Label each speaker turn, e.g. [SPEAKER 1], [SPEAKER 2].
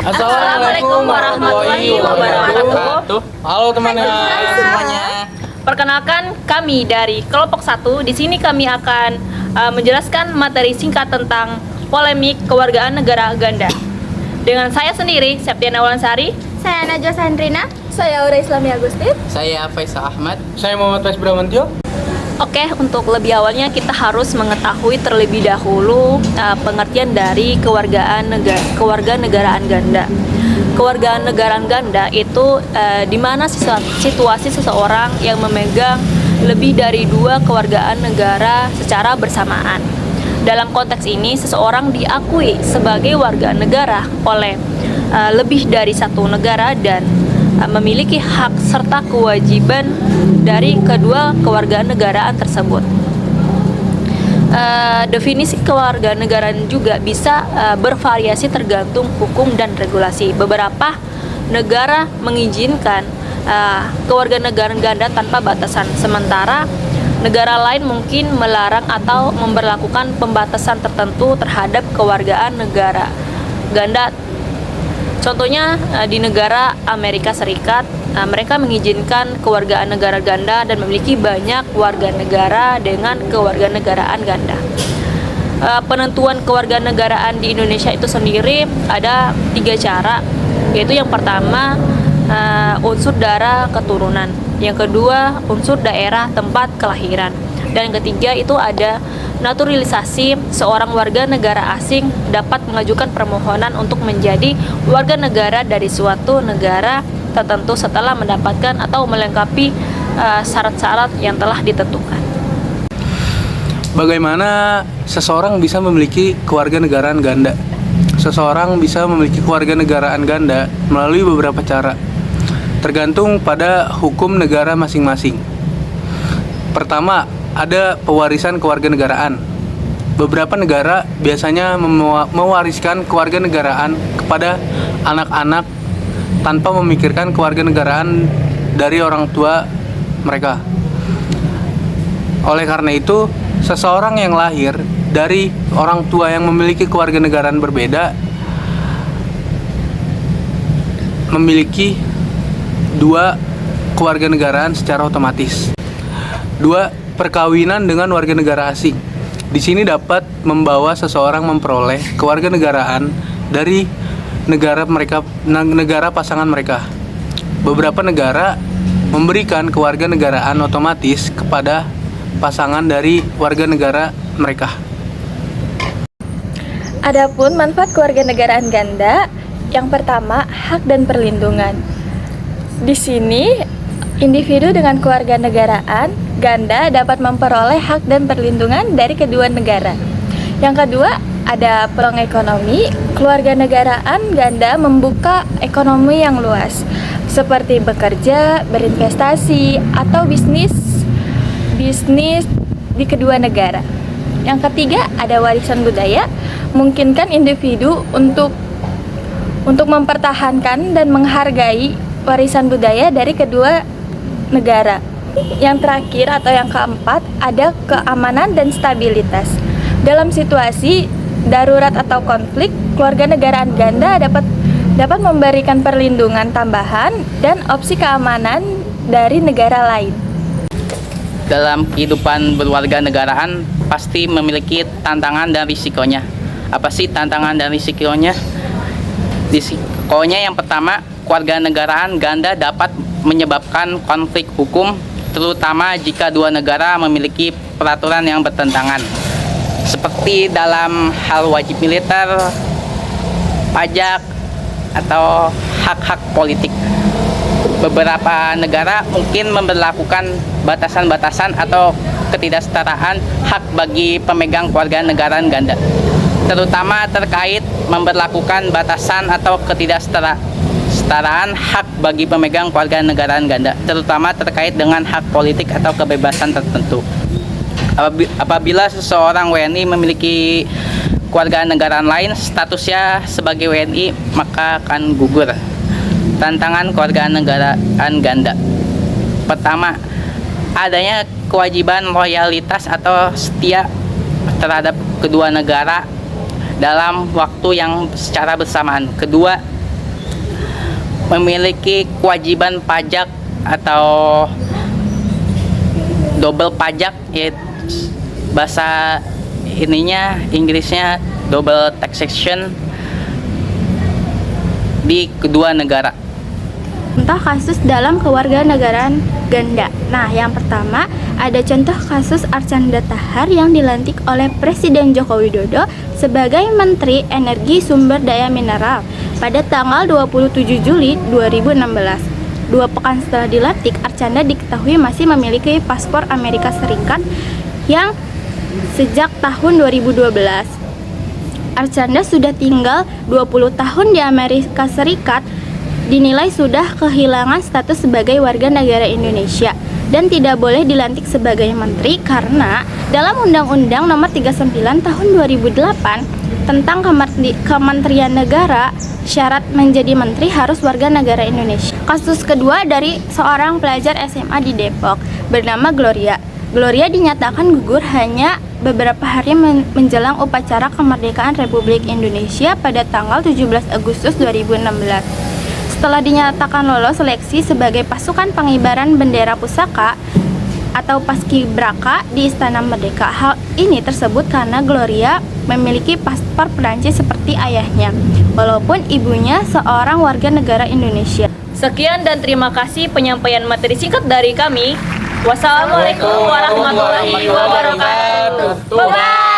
[SPEAKER 1] Assalamualaikum warahmatullahi wabarakatuh.
[SPEAKER 2] Halo teman-teman
[SPEAKER 1] semuanya. Perkenalkan, kami dari kelompok 1. Di sini kami akan menjelaskan materi singkat tentang polemik kewargaan negara ganda. Dengan saya sendiri, Septiana Walansari.
[SPEAKER 3] Saya Najwa Sandrina. Saya Aura Islami Agustin.
[SPEAKER 4] Saya Faisal Ahmad.
[SPEAKER 2] Saya Muhammad Faiz Bramantio.
[SPEAKER 1] Oke, untuk lebih awalnya kita harus mengetahui terlebih dahulu pengertian dari kewarganegaraan ganda. Kewarganegaraan ganda itu di mana situasi seseorang yang memegang lebih dari 2 kewargaan negara secara bersamaan. Dalam konteks ini, seseorang diakui sebagai warga negara oleh lebih dari 1 negara dan memiliki hak serta kewajiban dari kedua kewarganegaraan tersebut. Definisi kewarganegaraan juga bisa bervariasi tergantung hukum dan regulasi. Beberapa negara mengizinkan kewarganegaraan ganda tanpa batasan, sementara negara lain mungkin melarang atau memberlakukan pembatasan tertentu terhadap kewargaan negara ganda. Contohnya di negara Amerika Serikat, mereka mengizinkan kewargaan negara ganda dan memiliki banyak warga negara dengan kewarganegaraan ganda. Penentuan kewarganegaraan di Indonesia itu sendiri ada 3 cara, yaitu yang pertama unsur darah keturunan, yang kedua unsur daerah tempat kelahiran, dan yang ketiga itu ada naturalisasi. Seorang warga negara asing dapat mengajukan permohonan untuk menjadi warga negara dari suatu negara tertentu setelah mendapatkan atau melengkapi syarat-syarat yang telah ditentukan.
[SPEAKER 2] Bagaimana seseorang bisa memiliki kewarganegaraan ganda? Seseorang bisa memiliki kewarganegaraan ganda melalui beberapa cara, tergantung pada hukum negara masing-masing. Pertama, ada pewarisan kewarganegaraan. Beberapa negara biasanya mewariskan kewarganegaraan kepada anak-anak tanpa memikirkan kewarganegaraan dari orang tua mereka. Oleh karena itu, seseorang yang lahir dari orang tua yang memiliki kewarganegaraan berbeda memiliki 2 kewarganegaraan secara otomatis. 2. Perkawinan dengan warga negara asing. Di sini dapat membawa seseorang memperoleh kewarganegaraan dari negara pasangan mereka. Beberapa negara memberikan kewarganegaraan otomatis kepada pasangan dari warga negara mereka.
[SPEAKER 3] Adapun manfaat kewarganegaraan ganda, yang pertama hak dan perlindungan. Di sini individu dengan kewarganegaraan ganda dapat memperoleh hak dan perlindungan dari kedua negara. Yang kedua, ada peluang ekonomi. Kewarganegaraan ganda membuka ekonomi yang luas, seperti bekerja, berinvestasi, atau bisnis di kedua negara. Yang ketiga, ada warisan budaya, memungkinkan individu untuk mempertahankan dan menghargai warisan budaya dari kedua negara. Yang terakhir atau yang keempat, ada keamanan dan stabilitas. Dalam situasi darurat atau konflik, kewarganegaraan ganda dapat memberikan perlindungan tambahan dan opsi keamanan dari negara lain.
[SPEAKER 4] Dalam kehidupan berwarganegaraan pasti memiliki tantangan dan risikonya. Apa sih tantangan dan risikonya? Risikonya yang pertama, kewarganegaraan ganda dapat menyebabkan konflik hukum, terutama jika 2 negara memiliki peraturan yang bertentangan, seperti dalam hal wajib militer, pajak, atau hak-hak politik. Beberapa negara mungkin memberlakukan batasan-batasan atau ketidaksetaraan hak bagi pemegang kewarganegaraan ganda, terutama terkait memberlakukan batasan atau ketidaksetaraan hak bagi pemegang kewarganegaraan ganda, terutama terkait dengan hak politik atau kebebasan tertentu. Apabila seseorang WNI memiliki kewarganegaraan lain, statusnya sebagai WNI maka akan gugur. Tantangan kewarganegaraan ganda. Pertama, adanya kewajiban loyalitas atau setia terhadap kedua negara dalam waktu yang secara bersamaan. Kedua, memiliki kewajiban pajak atau double pajak, yaitu bahasa Inggrisnya double taxation di kedua negara.
[SPEAKER 5] Contoh kasus dalam kewarganegaraan ganda. Nah, yang pertama ada contoh kasus Archandra Tahar yang dilantik oleh Presiden Joko Widodo sebagai Menteri Energi Sumber Daya Mineral pada tanggal 27 Juli 2016. 2 pekan setelah dilantik, Archandra diketahui masih memiliki paspor Amerika Serikat yang sejak tahun 2012. Archandra sudah tinggal 20 tahun di Amerika Serikat, dinilai sudah kehilangan status sebagai warga negara Indonesia dan tidak boleh dilantik sebagai menteri karena dalam Undang-Undang Nomor 39 Tahun 2008 tentang Kementerian Negara, syarat menjadi menteri harus warga negara Indonesia. Kasus kedua dari seorang pelajar SMA di Depok bernama Gloria. Gloria dinyatakan gugur hanya beberapa hari menjelang upacara kemerdekaan Republik Indonesia pada tanggal 17 Agustus 2016. Setelah dinyatakan lolos seleksi sebagai pasukan pengibaran bendera pusaka atau paskibraka di Istana Merdeka. Hal ini tersebut karena Gloria memiliki paspor Perancis seperti ayahnya, walaupun ibunya seorang warga negara Indonesia.
[SPEAKER 1] Sekian dan terima kasih penyampaian materi singkat dari kami. Wassalamualaikum warahmatullahi wabarakatuh. Bye-bye.